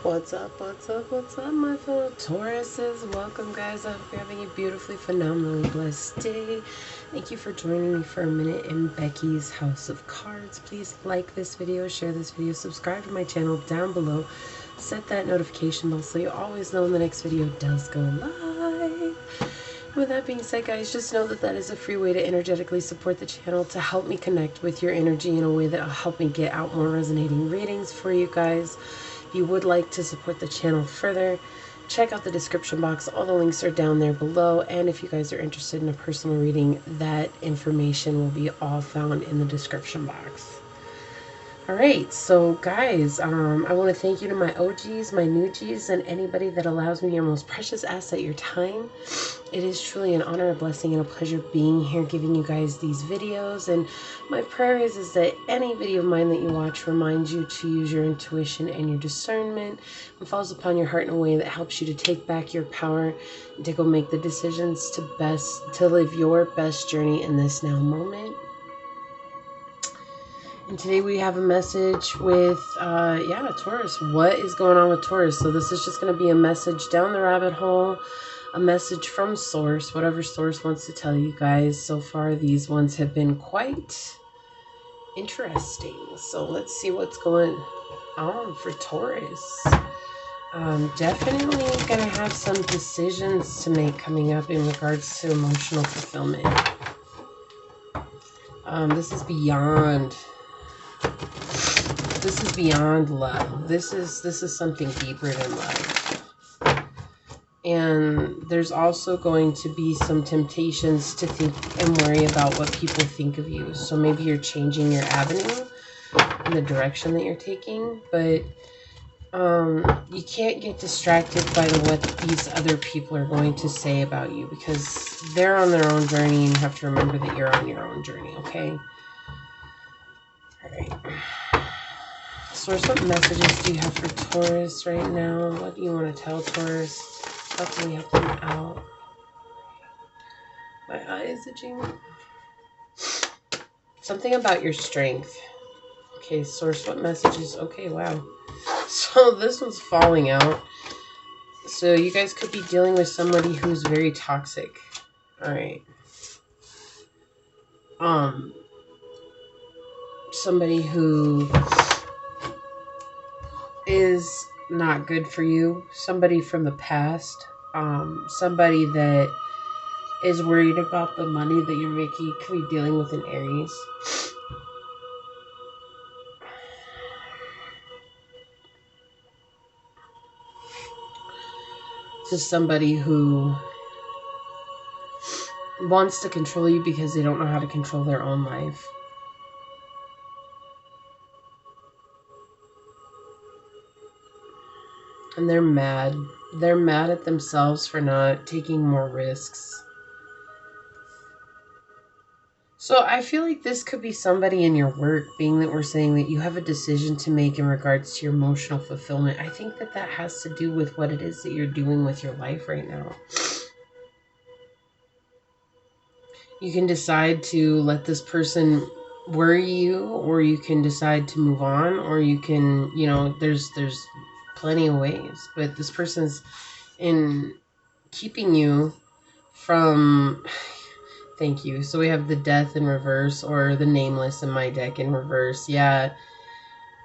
What's up, my fellow Tauruses? Welcome, guys. I hope you're having a beautifully, phenomenally blessed day. Thank you for joining me for a minute in Becky's House of Cards. Please like this video, share this video, subscribe to my channel down below. Set that notification bell so you always know when the next video does go live. With that being said, guys, just know that that is a free way to energetically support the channel to help me connect with your energy in a way that will help me get out more resonating readings for you guys. If you would like to support the channel further, check out the description box. All the links are down there below. And if you guys are interested in a personal reading, that information will be all found in the description box. Alright, so guys, I want to thank you to my OGs, my new Gs, and anybody that allows me your most precious asset, your time. It is truly an honor, a blessing, and a pleasure being here, giving you guys these videos. And my prayer is that any video of mine that you watch reminds you to use your intuition and your discernment and falls upon your heart in a way that helps you to take back your power and to go make the decisions to live your best journey in this now moment. And today we have a message with, Taurus. What is going on with Taurus? So this is just going to be a message down the rabbit hole, a message from Source, whatever Source wants to tell you guys. So far, these ones have been quite interesting. So let's see what's going on for Taurus. Definitely going to have some decisions to make coming up in regards to emotional fulfillment. This is beyond love. This is something deeper than love. And there's also going to be some temptations to think and worry about what people think of you. So maybe you're changing your avenue in the direction that you're taking, but you can't get distracted by what these other people are going to say about you, because they're on their own journey and you have to remember that you're on your own journey, okay? All right. Source, what messages do you have for Taurus right now? What do you want to tell Taurus? How can we help them out? My eye is itching. Something about your strength. Okay, Source, what messages? Okay, wow. So this one's falling out. So you guys could be dealing with somebody who's very toxic. All right. Somebody who is not good for you, somebody from the past, somebody that is worried about the money that you're making. Could be dealing with an Aries. To somebody who wants to control you because they don't know how to control their own life. And they're mad. They're mad at themselves for not taking more risks. So I feel like this could be somebody in your work, being that we're saying that you have a decision to make in regards to your emotional fulfillment. I think that that has to do with what it is that you're doing with your life right now. You can decide to let this person worry you, or you can decide to move on, or you can, you know, there's plenty of ways, but this person's in keeping you from, thank you. So we have the Death in reverse, or the Nameless in my deck in reverse. Yeah,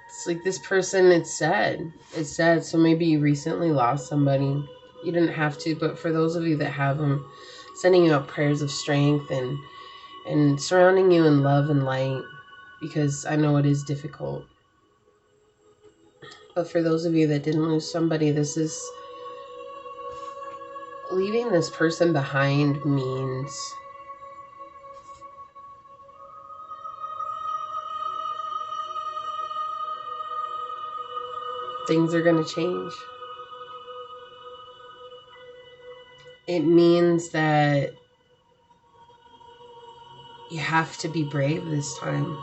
it's like this person, it's sad. It's sad. So maybe you recently lost somebody. You didn't have to, but for those of you that have them, sending you out prayers of strength and surrounding you in love and light, because I know it is difficult. But for those of you that didn't lose somebody, this is leaving this person behind means things are going to change. It means that you have to be brave this time.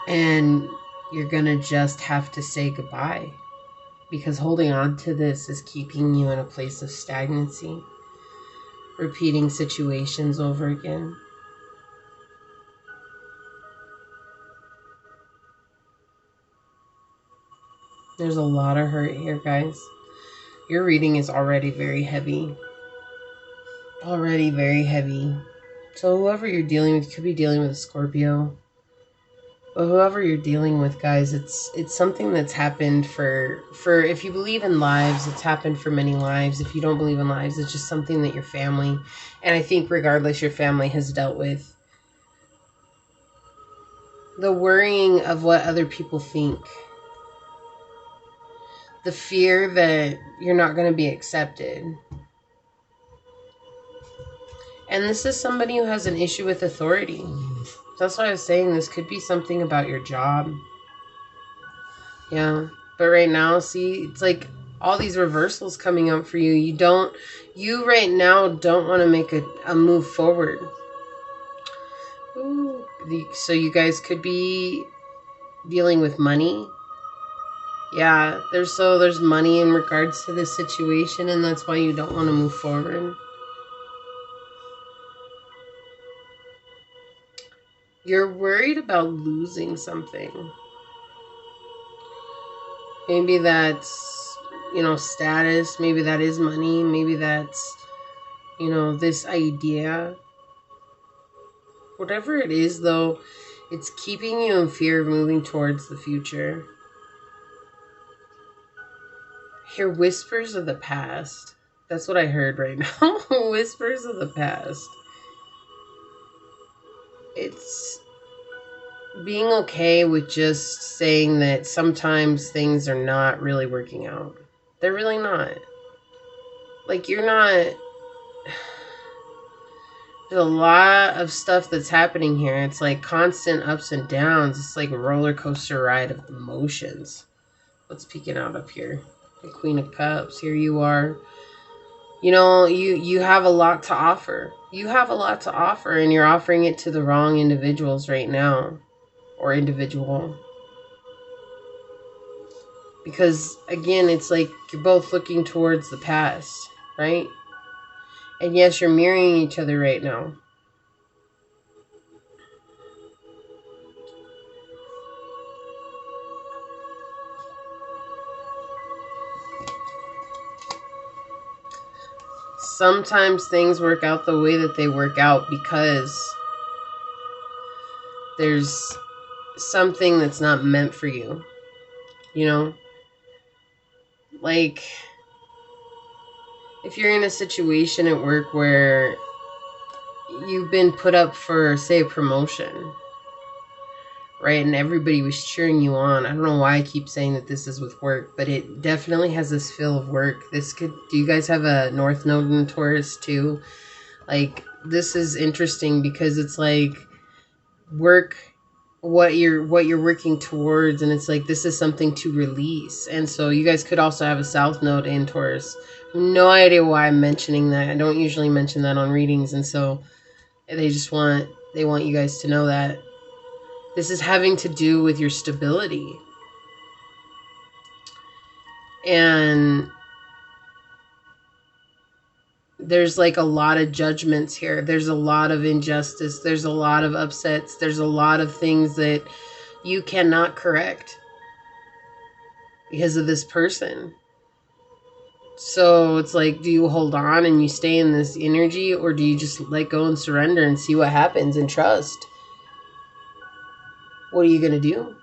And you're going to just have to say goodbye, because holding on to this is keeping you in a place of stagnancy, repeating situations over again. There's a lot of hurt here, guys. Your reading is already very heavy. Already very heavy. So whoever you're dealing with, you could be dealing with a Scorpio. But whoever you're dealing with, guys, it's something that's happened for if you believe in lives, it's happened for many lives. If you don't believe in lives, it's just something that your family, and I think regardless, your family has dealt with. The worrying of what other people think. The fear that you're not going to be accepted. And this is somebody who has an issue with authority. That's why I was saying this could be something about your job. Yeah. But right now, see, it's like all these reversals coming up for you. You right now don't want to make a move forward. Ooh. So you guys could be dealing with money. Yeah, there's money in regards to this situation, and that's why you don't want to move forward. You're worried about losing something. Maybe that's, status. Maybe that is money. Maybe that's, this idea. Whatever it is, though, it's keeping you in fear of moving towards the future. Hear whispers of the past. That's what I heard right now. Whispers of the past. It's being okay with just saying that sometimes things are not really working out. They're really not. Like, you're not... There's a lot of stuff that's happening here. It's like constant ups and downs. It's like a roller coaster ride of emotions. What's peeking out up here? The Queen of Cups. Here you are. You have a lot to offer. You have a lot to offer, and you're offering it to the wrong individuals right now. Or individual. Because, again, it's like you're both looking towards the past, right? And yes, you're mirroring each other right now. Sometimes things work out the way that they work out because there's something that's not meant for you. Like, if you're in a situation at work where you've been put up for, say, a promotion, right? And everybody was cheering you on. I don't know why I keep saying that this is with work, but it definitely has this feel of work. Do you guys have a North Node in Taurus too? Like, this is interesting because it's like work, what you're working towards, and it's like this is something to release. And so you guys could also have a South Node in Taurus. No idea why I'm mentioning that. I don't usually mention that on readings, and so they want you guys to know that this is having to do with your stability. And there's like a lot of judgments here. There's a lot of injustice. There's a lot of upsets. There's a lot of things that you cannot correct because of this person. So it's like, do you hold on and you stay in this energy, or do you just let go and surrender and see what happens and trust? What are you going to do?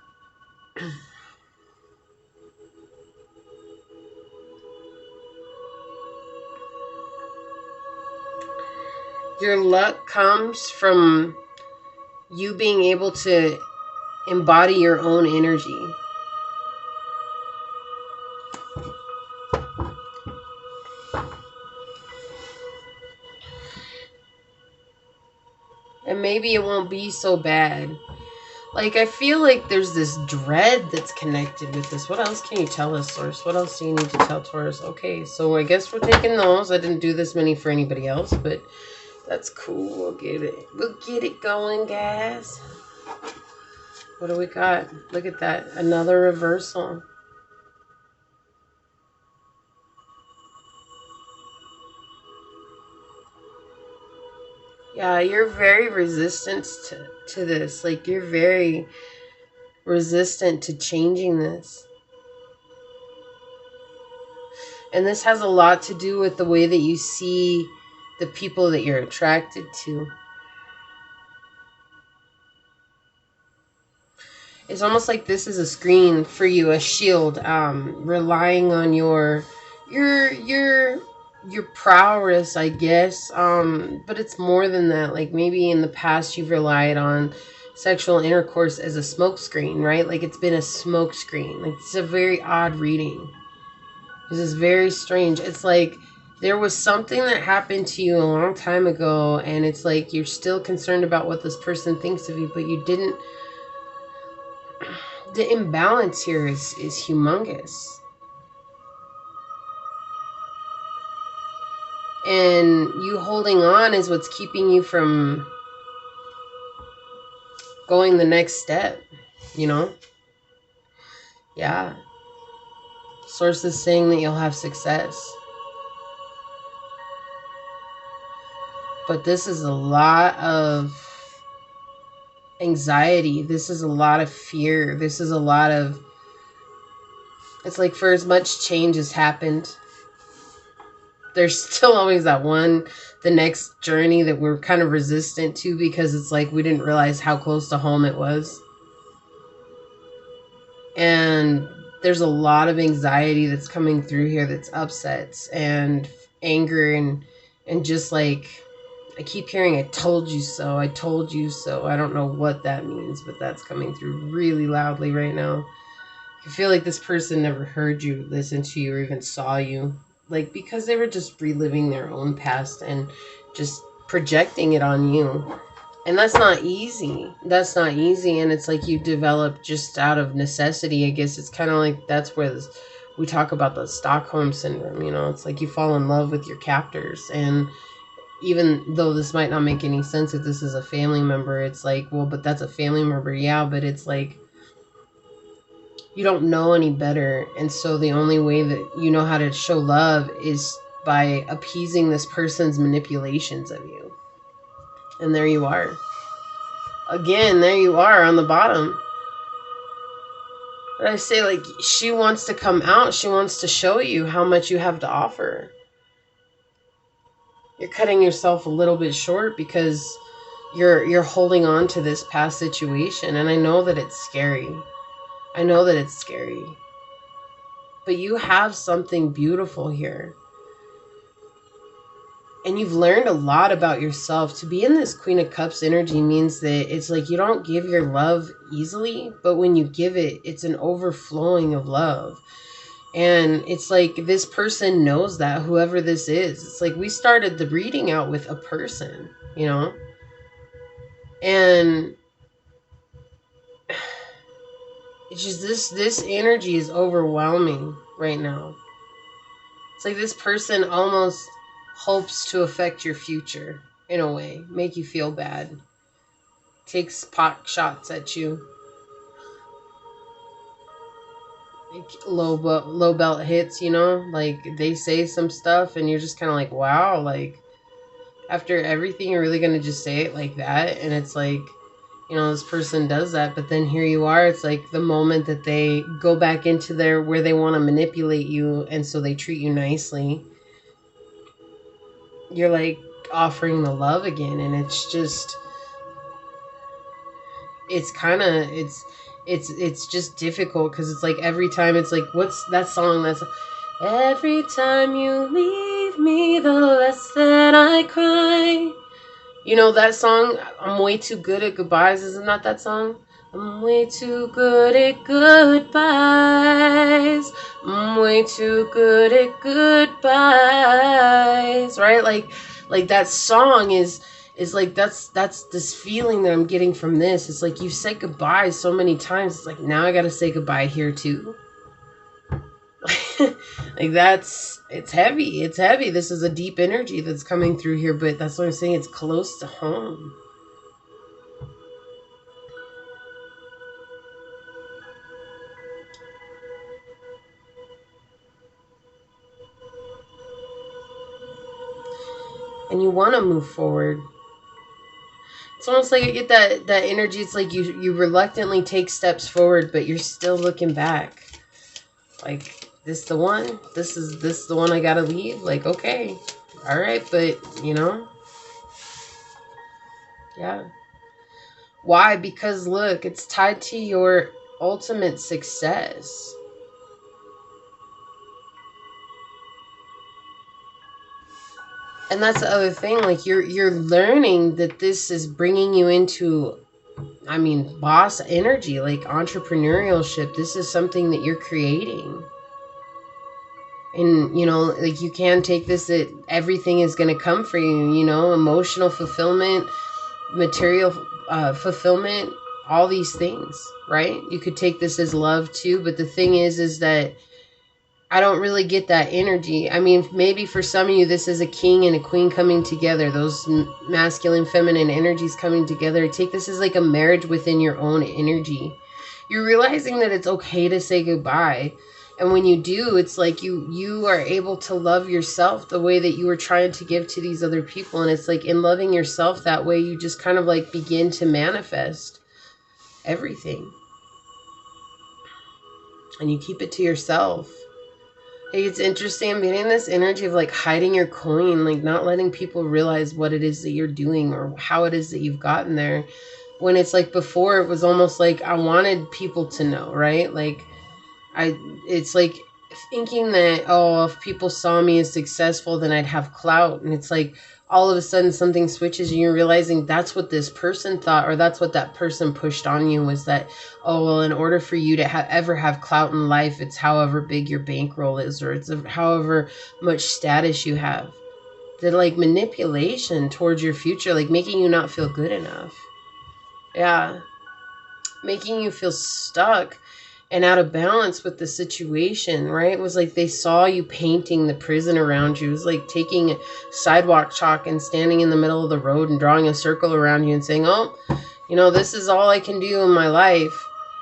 Your luck comes from you being able to embody your own energy. And maybe it won't be so bad. Like, I feel like there's this dread that's connected with this. What else can you tell us, Source? What else do you need to tell Taurus? Okay, so I guess we're taking those. I didn't do this many for anybody else, but that's cool. We'll get it going, guys. What do we got? Look at that. Another reversal. Yeah, you're very resistant to this. Like, you're very resistant to changing this. And this has a lot to do with the way that you see the people that you're attracted to. It's almost like this is a screen for you, a shield, relying on your prowess, I guess. But it's more than that. Like maybe in the past you've relied on sexual intercourse as a smoke screen, right? Like it's been a smoke screen. Like it's a very odd reading. This is very strange. It's like there was something that happened to you a long time ago, and it's like you're still concerned about what this person thinks of you, but you didn't. The imbalance here is humongous. And you holding on is what's keeping you from going the next step, you know? Yeah. Source is saying that you'll have success. But this is a lot of anxiety. This is a lot of fear. This is a lot of... It's like for as much change has happened, there's still always that the next journey that we're kind of resistant to because it's like we didn't realize how close to home it was. And there's a lot of anxiety that's coming through here that's upsets and anger and just like, I keep hearing, I told you so, I told you so. I don't know what that means, but that's coming through really loudly right now. I feel like this person never heard you, listened to you, or even saw you. Like, because they were just reliving their own past and just projecting it on you. And that's not easy. That's not easy. And it's like you develop just out of necessity. I guess it's kind of like that's where we talk about the Stockholm syndrome. You know, it's like you fall in love with your captors. And even though this might not make any sense if this is a family member, it's like, well, but that's a family member. Yeah, but it's like you don't know any better. And so the only way that you know how to show love is by appeasing this person's manipulations of you. And there you are. Again, there you are on the bottom. But I say, like, she wants to come out. She wants to show you how much you have to offer. You're cutting yourself a little bit short because you're holding on to this past situation. And I know that it's scary. I know that it's scary. But you have something beautiful here. And you've learned a lot about yourself. To be in this Queen of Cups energy means that it's like you don't give your love easily, but when you give it, it's an overflowing of love. And it's like this person knows that, whoever this is. It's like we started the reading out with a person, you know? And it's just this energy is overwhelming right now. It's like this person almost hopes to affect your future in a way, make you feel bad, takes pot shots at you, like low belt hits, you know, like they say some stuff and you're just kind of like, wow, like after everything you're really gonna just say it like that. And it's like, you know, this person does that, but then here you are, it's like the moment that they go back into where they want to manipulate you, and so they treat you nicely, you're like offering the love again. And it's just, it's kind of, it's just difficult because it's like every time it's like, what's that song that's every time you leave me the less that I cry, you know that song, I'm way too good at goodbyes, isn't that song? I'm way too good at goodbyes. I'm way too good at goodbyes. Right? Like that song is like that's this feeling that I'm getting from this. It's like you've said goodbye so many times. It's like now I gotta say goodbye here too. Like it's heavy. It's heavy. This is a deep energy that's coming through here, but that's what I'm saying. It's close to home. And you want to move forward. It's almost like I get that energy. It's like you reluctantly take steps forward, but you're still looking back. Like this the one? This the one I gotta leave? Like, okay. All right, but, you know, yeah. Why? Because, look, it's tied to your ultimate success. And that's the other thing. Like, you're learning that this is bringing you into, I mean, boss energy, like entrepreneurship. This is something that you're creating. And, you know, like, you can take this that everything is going to come for you, you know, emotional fulfillment, material fulfillment, all these things, right? You could take this as love too, but the thing is that I don't really get that energy. I mean, maybe for some of you, this is a king and a queen coming together, those masculine, feminine energies coming together. I take this as like a marriage within your own energy. You're realizing that it's okay to say goodbye. And when you do, it's like you are able to love yourself the way that you were trying to give to these other people. And it's like in loving yourself that way, you just kind of like begin to manifest everything. And you keep it to yourself. It's interesting. I'm getting this energy of like hiding your coin, like not letting people realize what it is that you're doing or how it is that you've gotten there. When it's like before, it was almost like I wanted people to know, right? Like it's like thinking that, oh, if people saw me as successful, then I'd have clout. And it's like all of a sudden something switches and you're realizing that's what this person thought, or that's what that person pushed on you, was that, oh, well, in order for you to ever have clout in life, it's however big your bankroll is, or it's however much status you have. The like manipulation towards your future, like making you not feel good enough. Yeah. Making you feel stuck and out of balance with the situation, right? It was like they saw you painting the prison around you. It was like taking sidewalk chalk and standing in the middle of the road and drawing a circle around you and saying, oh, you know, this is all I can do in my life.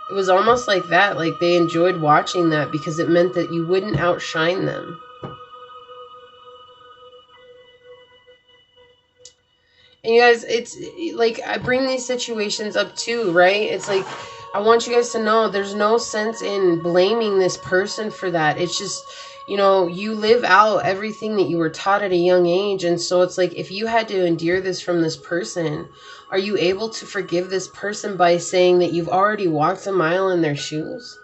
It was almost like that. Like they enjoyed watching that because it meant that you wouldn't outshine them. And you guys, it's like I bring these situations up too, right? It's like I want you guys to know there's no sense in blaming this person for that. It's just, you know, you live out everything that you were taught at a young age. And so it's like, if you had to endure this from this person, are you able to forgive this person by saying that you've already walked a mile in their shoes?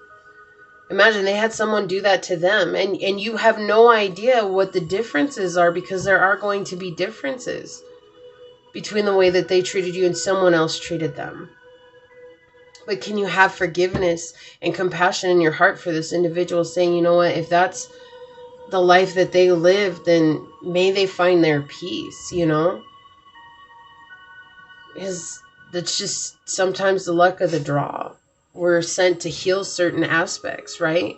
Imagine they had someone do that to them, and you have no idea what the differences are, because there are going to be differences between the way that they treated you and someone else treated them. But can you have forgiveness and compassion in your heart for this individual, saying, you know what, if that's the life that they live, then may they find their peace, you know? Because that's just sometimes the luck of the draw. We're sent to heal certain aspects, right?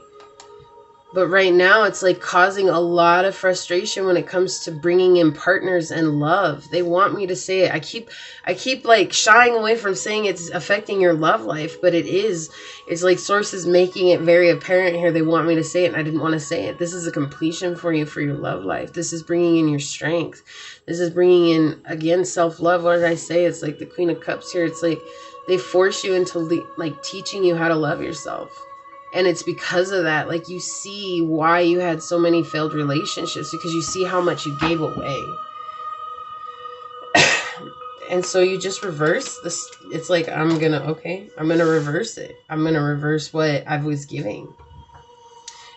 But right now, it's like causing a lot of frustration when it comes to bringing in partners and love. They want me to say it. I keep like shying away from saying it's affecting your love life, but it is. It's like sources making it very apparent here. They want me to say it, and I didn't want to say it. This is a completion for you for your love life. This is bringing in your strength. This is bringing in, again, self-love. What did I say? It's like the Queen of Cups here. It's like they force you into like teaching you how to love yourself. And it's because of that, like, you see why you had so many failed relationships, because you see how much you gave away. And so you just reverse this. It's like, I'm going to reverse it. I'm going to reverse what I was giving.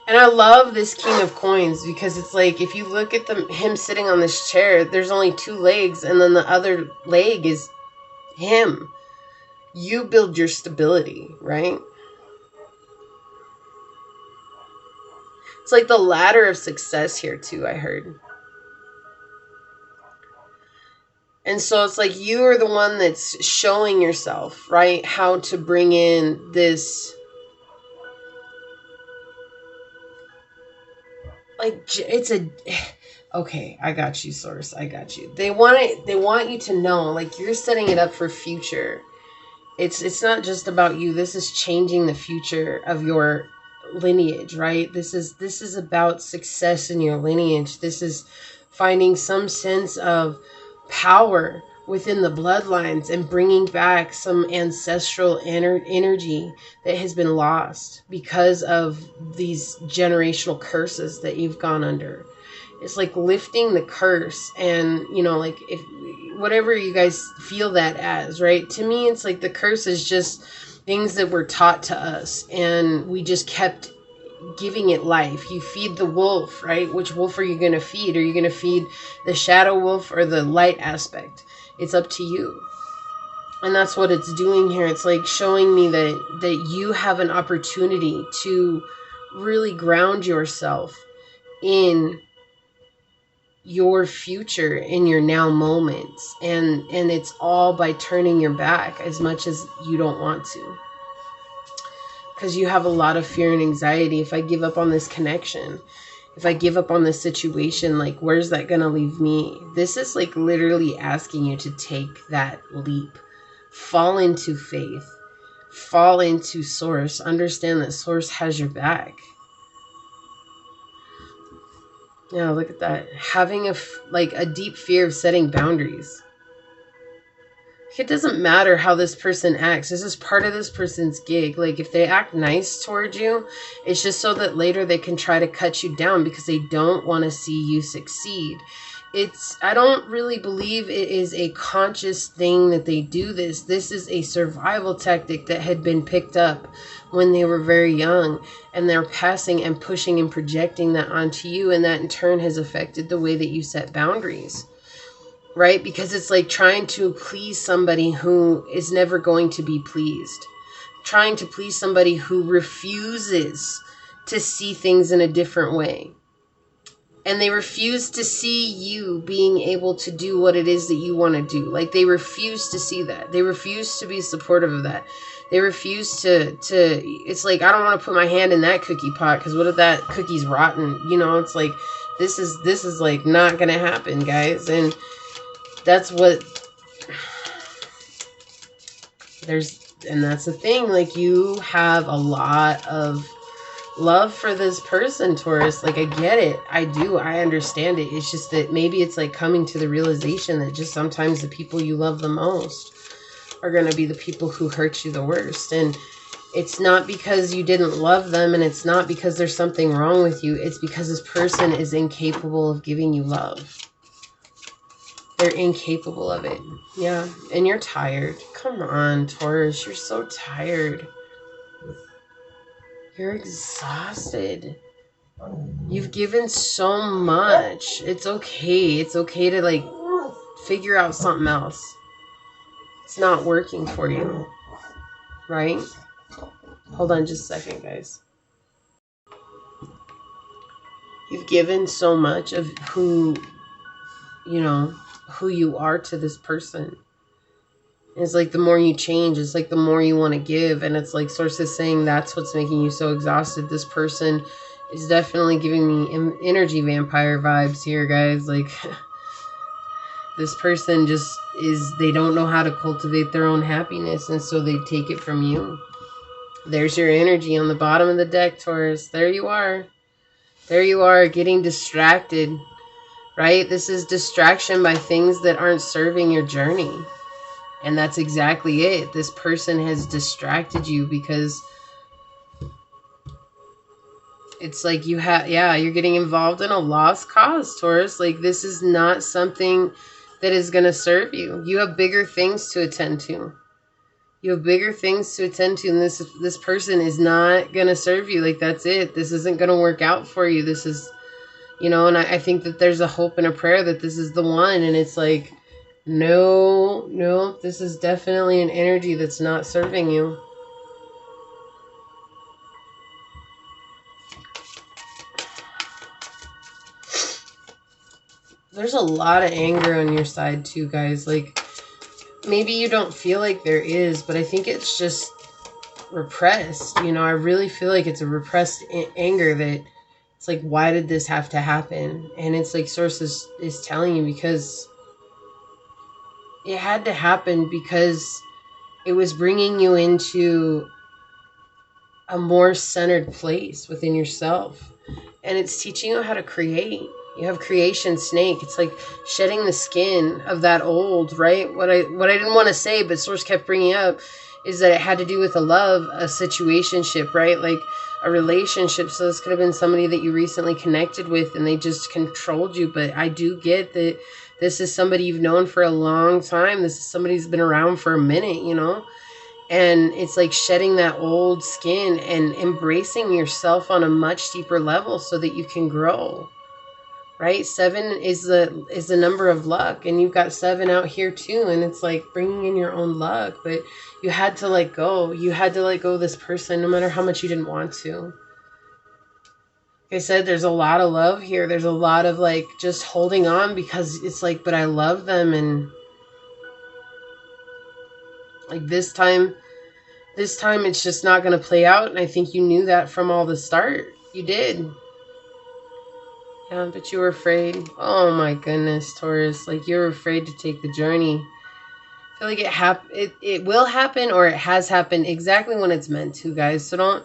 And I love this King of Coins, because it's like, if you look at him sitting on this chair, there's only 2 legs, and then the other leg is him. You build your stability, right? It's like the ladder of success here too, I heard. And so it's like you are the one that's showing yourself, right? How to bring in this, like, it's a, okay, I got you, Source. I got you. They want you to know, like, you're setting it up for future. It's not just about you. This is changing the future of your lineage, right? This is about success in your lineage. This is finding some sense of power within the bloodlines and bringing back some ancestral energy that has been lost because of these generational curses that you've gone under. It's like lifting the curse, and you know, like, if whatever you guys feel that as, right? To me, it's like the curse is just things that were taught to us and we just kept giving it life. You feed the wolf, right? Which wolf are you going to feed? Are you going to feed the shadow wolf or the light aspect? It's up to you. And that's what it's doing here. It's like showing me that you have an opportunity to really ground yourself in your future, in your now moments. And it's all by turning your back as much as you don't want to. Because you have a lot of fear and anxiety. If I give up on this connection, if I give up on this situation, like, where's that going to leave me? This is like literally asking you to take that leap. Fall into faith. Fall into source. Understand that source has your back. Yeah, look at that. Having a deep fear of setting boundaries. It doesn't matter how this person acts. This is part of this person's gig. Like, if they act nice towards you, it's just so that later they can try to cut you down because they don't want to see you succeed. I don't really believe it is a conscious thing that they do this. This is a survival tactic that had been picked up when they were very young, and they're passing and pushing and projecting that onto you, and that in turn has affected the way that you set boundaries. Right? Because it's like trying to please somebody who is never going to be pleased. Trying to please somebody who refuses to see things in a different way. And they refuse to see you being able to do what it is that you want to do. Like, they refuse to see that. They refuse to be supportive of that. They refuse to it's like, I don't want to put my hand in that cookie pot because what if that cookie's rotten? You know, it's like, this is like not going to happen, guys. And that's what that's the thing. Like, you have a lot of love for this person, Taurus. Like, I get it. I do. I understand it. It's just that maybe it's like coming to the realization that just sometimes the people you love the most are going to be the people who hurt you the worst. And it's not because you didn't love them, and it's not because there's something wrong with you. It's because this person is incapable of giving you love. They're incapable of it. Yeah. And you're tired. Come on, Taurus. You're so tired. You're exhausted. You've given so much. It's okay. It's okay to, like, figure out something else. It's not working for you. Right? Hold on just a second, guys. You've given so much of who you are to this person. It's like the more you change, it's like the more you want to give. And it's like Source is saying that's what's making you so exhausted. This person is definitely giving me energy vampire vibes here, guys. Like, this person just they don't know how to cultivate their own happiness, and so they take it from you. There's your energy on the bottom of the deck, Taurus. There you are. There you are, getting distracted. Right? This is distraction by things that aren't serving your journey. And that's exactly it. This person has distracted you because it's like you're getting involved in a lost cause, Taurus. Like, this is not something that is going to serve you. You have bigger things to attend to. You have bigger things to attend to, and this person is not going to serve you. Like, that's it. This isn't going to work out for you. This is, and I think that there's a hope and a prayer that this is the one. And it's like, no, this is definitely an energy that's not serving you. There's a lot of anger on your side too, guys. Like, maybe you don't feel like there is, but I think it's just repressed. I really feel like it's a repressed anger that it's like, why did this have to happen? And it's like Source is telling you because it had to happen, because it was bringing you into a more centered place within yourself. And it's teaching you how to create. You have creation snake. It's like shedding the skin of that old, right? What I didn't want to say, but Source kept bringing up, is that it had to do with a love, a situationship, right? Like a relationship. So this could have been somebody that you recently connected with and they just controlled you. But I do get that this is somebody you've known for a long time. This is somebody who's been around for a minute, you know? And it's like shedding that old skin and embracing yourself on a much deeper level so that you can grow. Right? 7 is the number of luck, and you've got 7 out here too, and it's like bringing in your own luck. But you had to let go. You had to let go of this person no matter how much you didn't want to. Like I said, there's a lot of love here. There's a lot of like just holding on because it's like, but I love them. And like this time it's just not going to play out. And I think you knew that from all the start. You did. Yeah, but you were afraid. Oh my goodness, Taurus. Like you're afraid to take the journey. I feel like it will happen, or it has happened exactly when it's meant to, guys. So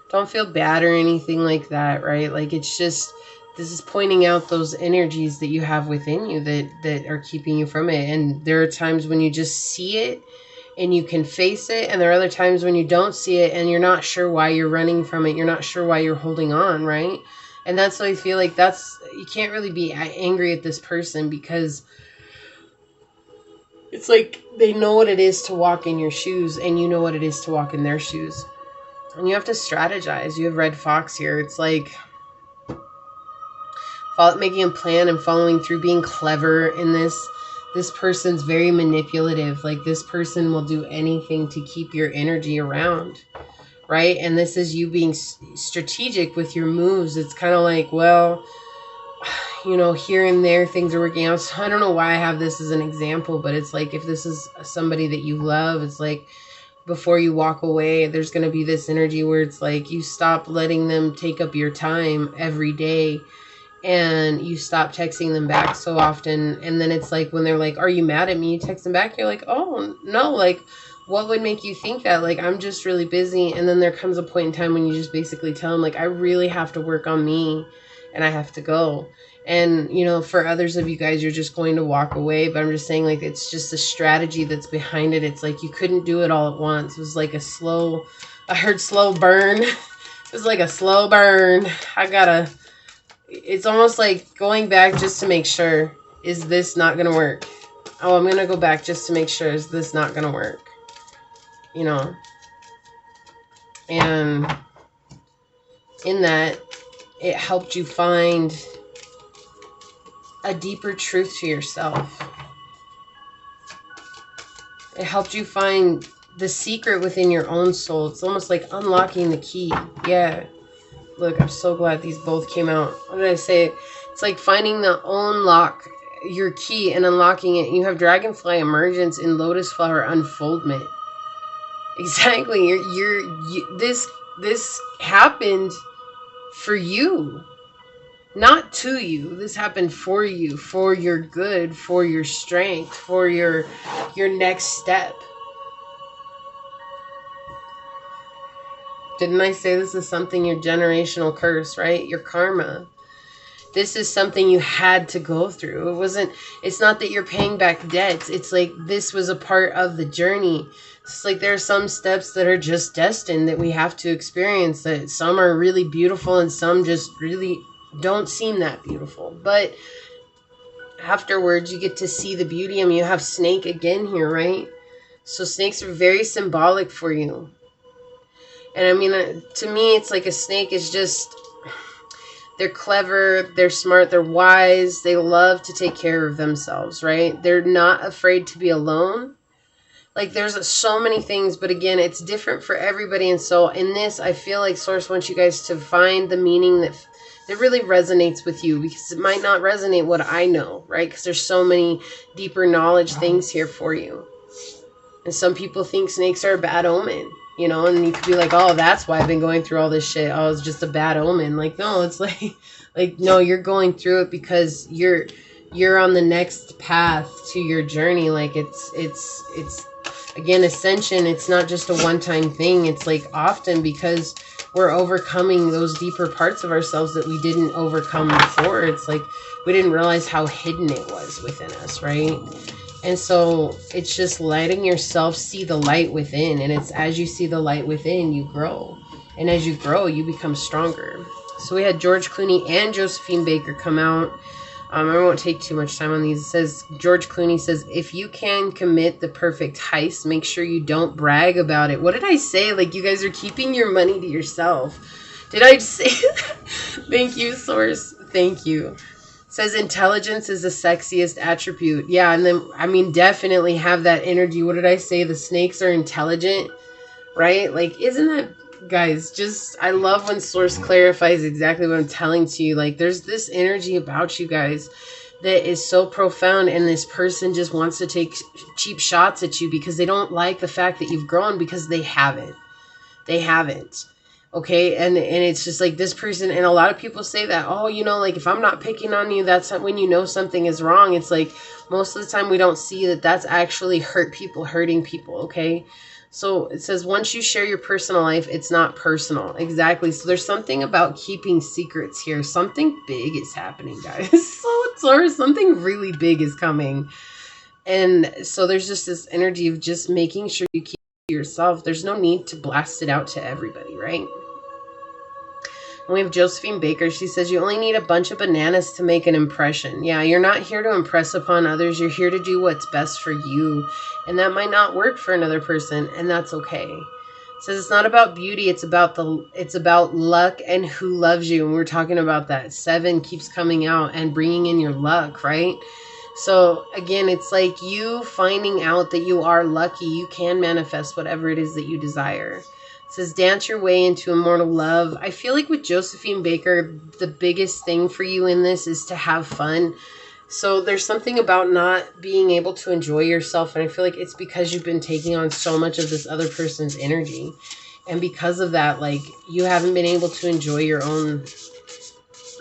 don't feel bad or anything like that, right? Like it's just, this is pointing out those energies that you have within you that are keeping you from it. And there are times when you just see it and you can face it, and there are other times when you don't see it and you're not sure why you're running from it. You're not sure why you're holding on, right? And that's why I feel like you can't really be angry at this person, because it's like they know what it is to walk in your shoes and you know what it is to walk in their shoes. And you have to strategize. You have Red Fox here. It's like making a plan and following through, being clever in this. This person's very manipulative. Like this person will do anything to keep your energy around. Right? And this is you being strategic with your moves. It's kind of like, well, you know, here and there things are working out. So I don't know why I have this as an example, but it's like if this is somebody that you love, it's like before you walk away, there's going to be this energy where it's like you stop letting them take up your time every day, and you stop texting them back so often. And then it's like when they're like, are you mad at me? You text them back. You're like, oh, no, like, what would make you think that? Like, I'm just really busy. And then there comes a point in time when you just basically tell them, like, I really have to work on me and I have to go. And, you know, for others of you guys, you're just going to walk away. But I'm just saying, like, it's just a strategy that's behind it. It's like you couldn't do it all at once. It was like I heard slow burn. It was like a slow burn. It's almost like going back just to make sure, is this not going to work? Oh, I'm going to go back just to make sure, is this not going to work? You know, and in that, it helped you find a deeper truth to yourself. It helped you find the secret within your own soul. It's almost like unlocking the key. Yeah. Look, I'm so glad these both came out. What did I say? It's like finding the unlock, your key, and unlocking it. You have Dragonfly Emergence in Lotus Flower Unfoldment. Exactly. This happened for you, not to you. This happened for you, for your good, for your strength, for your next step. Didn't I say this is something, your generational curse, right? Your karma. This is something you had to go through. It's not that you're paying back debts. It's like this was a part of the journey. It's like there are some steps that are just destined that we have to experience. That some are really beautiful and some just really don't seem that beautiful. But afterwards, you get to see the beauty. I mean, you have snake again here, right? So snakes are very symbolic for you. And I mean, to me, it's like a snake is just... They're clever, they're smart, they're wise, they love to take care of themselves, right? They're not afraid to be alone. Like, there's so many things, but again, it's different for everybody. And so in this, I feel like Source wants you guys to find the meaning that really resonates with you, because it might not resonate what I know, right? Because there's so many deeper knowledge things here for you. And some people think snakes are a bad omen. You know, and you could be like, oh, that's why I've been going through all this shit. Oh, it's just a bad omen. Like, no, it's like no, you're going through it because you're on the next path to your journey. Like it's again, ascension. It's not just a one-time thing. It's like often because we're overcoming those deeper parts of ourselves that we didn't overcome before. It's like we didn't realize how hidden it was within us, right? And so it's just letting yourself see the light within. And it's as you see the light within, you grow. And as you grow, you become stronger. So we had George Clooney and Josephine Baker come out. I won't take too much time on these. It says, George Clooney says, if you can commit the perfect heist, make sure you don't brag about it. What did I say? Like, you guys are keeping your money to yourself. Did I say that? Thank you, Source. Thank you. It says, intelligence is the sexiest attribute. Yeah, and then, I mean, definitely have that energy. What did I say? The snakes are intelligent, right? Like, isn't that... Guys, just, I love when Source clarifies exactly what I'm telling to you. Like, there's this energy about you guys that is so profound, and this person just wants to take cheap shots at you because they don't like the fact that you've grown, because they haven't. They haven't. Okay, and it's just like this person, and a lot of people say that, oh, you know, like, if I'm not picking on you, that's when you know something is wrong. It's like, most of the time we don't see that that's actually hurting people, okay? So it says, once you share your personal life, it's not personal. Exactly. So there's something about keeping secrets here. Something big is happening, guys. So something really big is coming. And so there's just this energy of just making sure you keep it to yourself. There's no need to blast it out to everybody, right? And we have Josephine Baker. She says, you only need a bunch of bananas to make an impression. Yeah, you're not here to impress upon others. You're here to do what's best for you. And that might not work for another person, and that's okay. It says it's not about beauty, it's about luck and who loves you. And we're talking about that. 7 keeps coming out and bringing in your luck, right? So again, it's like you finding out that you are lucky. You can manifest whatever it is that you desire. It says, dance your way into immortal love. I feel like with Josephine Baker, the biggest thing for you in this is to have fun. So there's something about not being able to enjoy yourself. And I feel like it's because you've been taking on so much of this other person's energy. And because of that, like, you haven't been able to enjoy your own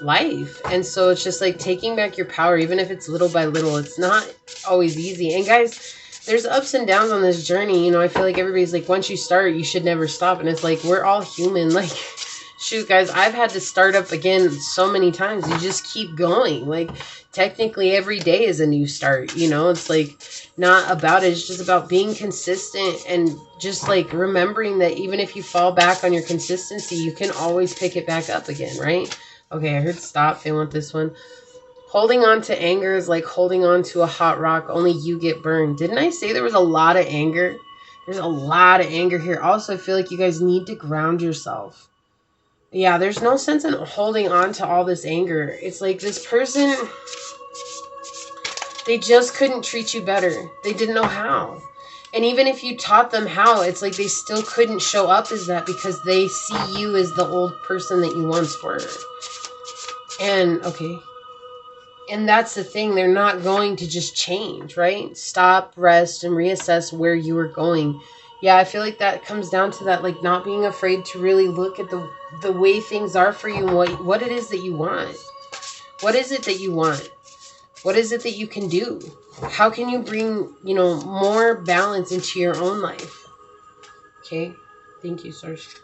life. And so it's just like taking back your power, even if it's little by little. It's not always easy. And guys, there's ups and downs on this journey. You know, I feel like everybody's like, once you start, you should never stop. And it's like, we're all human. Like, shoot, guys, I've had to start up again so many times. You just keep going. Like, technically every day is a new start. You know, it's like not about it. It's just about being consistent and just like remembering that even if you fall back on your consistency, you can always pick it back up again, right? Okay, I heard stop. They want this one. Holding on to anger is like holding on to a hot rock. Only you get burned. Didn't I say there was a lot of anger? There's a lot of anger here. Also, I feel like you guys need to ground yourself. Yeah, there's no sense in holding on to all this anger. It's like this person, they just couldn't treat you better. They didn't know how. And even if you taught them how, it's like they still couldn't show up as that because they see you as the old person that you once were. And, okay. And that's the thing. They're not going to just change, right? Stop, rest, and reassess where you are going. Yeah, I feel like that comes down to that, like not being afraid to really look at the way things are for you and what it is that you want. What is it that you want? What is it that you can do? How can you bring, you know, more balance into your own life? Okay. Thank you, Source.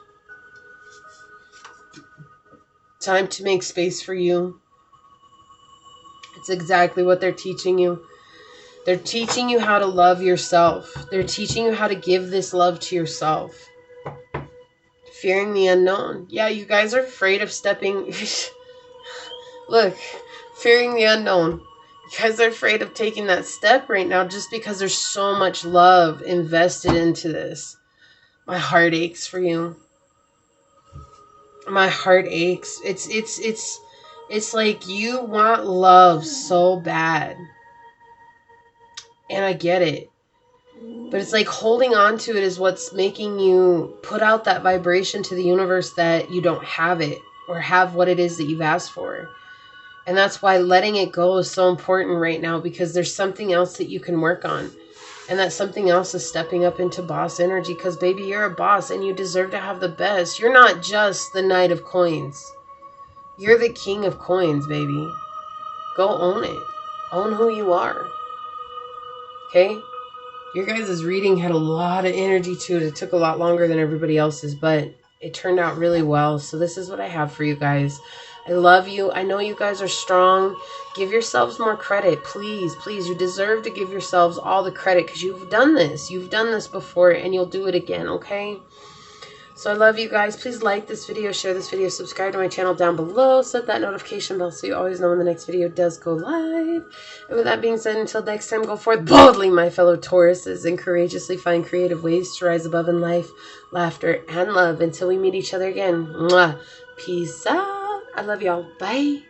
Time to make space for you. It's exactly what they're teaching you. They're teaching you how to love yourself. They're teaching you how to give this love to yourself. Fearing the unknown. Yeah, you guys are afraid of stepping. Look, fearing the unknown. You guys are afraid of taking that step right now just because there's so much love invested into this. My heart aches for you. My heart aches. It's like you want love so bad. And I get it. But it's like holding on to it is what's making you put out that vibration to the universe that you don't have it or have what it is that you've asked for. And that's why letting it go is so important right now, because there's something else that you can work on. And that something else is stepping up into boss energy, because baby, you're a boss and you deserve to have the best. You're not just the Knight of Coins. You're the King of Coins, baby. Go own it. Own who you are. Okay? Your guys' reading had a lot of energy to it. It took a lot longer than everybody else's, but it turned out really well. So this is what I have for you guys. I love you. I know you guys are strong. Give yourselves more credit. Please, please. You deserve to give yourselves all the credit because you've done this. You've done this before and you'll do it again, okay? So I love you guys. Please like this video, share this video, subscribe to my channel down below, set that notification bell so you always know when the next video does go live. And with that being said, until next time, go forth boldly, my fellow Tauruses, and courageously find creative ways to rise above in life, laughter, and love until we meet each other again. Mwah. Peace out. I love y'all. Bye.